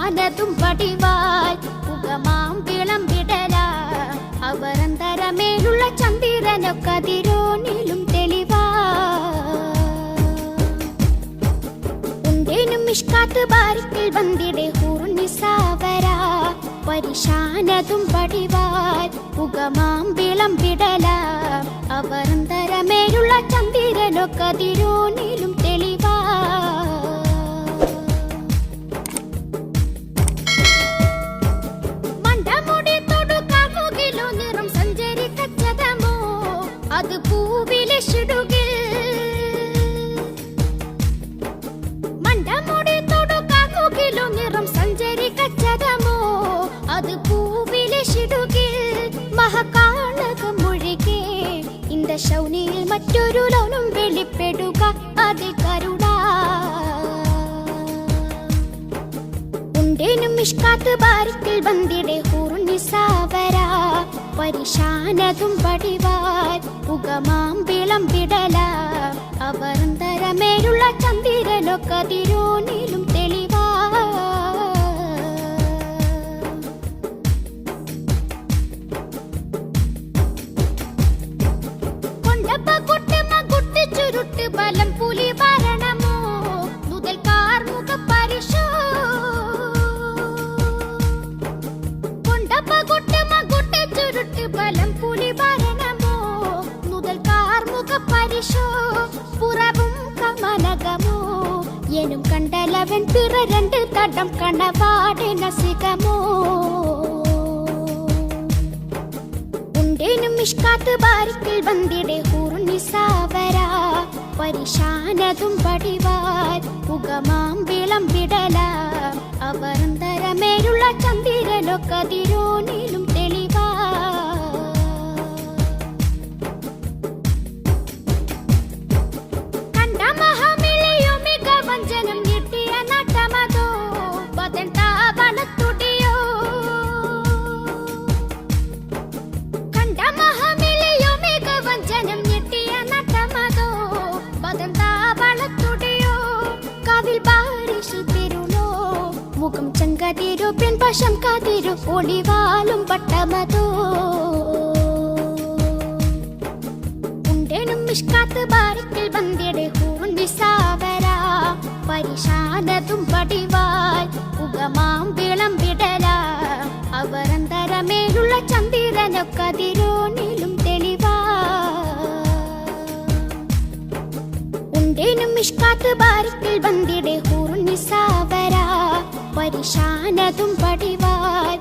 പരിശാനതും പടിവാൽ പുകമാം വിളമ്പിടല അവരന്തരമേലുള്ള ചന്ദ്രനൊക്കതിരോനിലും തെളിവാ ഉണ്ടേനും മിഷ്കാത്ത് ബാരിക്കിൽ വന്നിടെ ഹൂറുനിസാവര പരിശാനതും പടിവാൽ പുകമാം വിളമ്പിടല അവരന്തരമേലുള്ള ചന്ദ്രനൊക്കതിരോനിലും തെളിവാ അത് പൂവിലെ ഷിടുകിൽ മണ്ടമുടി തൊടുകാകുകിലോ നിറം സഞ്ചരിക്കച്ചതമോ അത് പൂവിലെ ഷിടുകിൽ മഹകാളകം ഒഴികെ ഇന്ത ശൗനിയിൽ മറ്റൊരു ലോനും വെളിപ്പെടുക അത് കരുണ ഉണ്ടേനും മിഷ്കാത്ത് ബാരിക്കിൽ വന്നിടെ ഹൂറുനിസാവര പരിശാനതും പടിവാൽ പുകമാം വിളമ്പിടല അവരന്തരമേലുള്ള ചന്ദ്രനൊക്കതിരോനിലും തെളിവാ കൊണ്ടപ്പ കുട്ടമ്മ കുട്ടി ചുരുട്ട് ബലം പുലി ഭരണമോ മുതൽ കാർമുക പരിശോ കൊണ്ടപ്പ കുട്ടമ്മ കുട്ടി ചുരുട്ട് ബലം പുലി ഭരണമോ മുതൽ കാർമുക പരിശോ പുറവും കമനകമോ എനും കണ്ടലവൻ പിറ രണ്ട് തടം കണവാടെ നസികമോ ഉണ്ടേനും മിഷ്കാത്ത് ബാരിക്കിൽ വന്നിടെ ഹൂറുനിസാവര പരിശാനതും പടിവാൽ പുകമാം വിളമ്പിടല അവരന്തരമേലുള്ള ചന്ദ്രനൊക്കതിരോനിലും തെളിവാ കണ്ട മഹാമിളിയോ മികവഞ്ചനം നീട്ടിയ നട്ടമതോ പതൻ താപണത്തുടിയോ കണ്ട മഹാമിളിയോ മികവഞ്ചനം നീട്ടിയ നട്ടമതോ പതൻ താപണത്തുടിയോ കവിൽ ബാരിഷ് തിരുളോ മുഖം ചങ്കതിരു പിൻപശം കതിരു ഒളിവാലും പട്ടമതോ ഉണ്ടേനും മിഷ്കാത്ത് ബാരിക്കിൽ വന്നിടെ ഹൂറുനിസാവര പരിശാനതും പടിവാൽ പുകമാം വിളമ്പിടല അവരന്തരമേലുള്ള ചന്ദ്രനൊക്കതിരോനിലും തെളിവാ ഉണ്ടേനും മിഷ്കാത്ത് ബാരിക്കിൽ വന്നിടെ ഹൂറുനിസാവര പരിശാനതും പടിവാൽ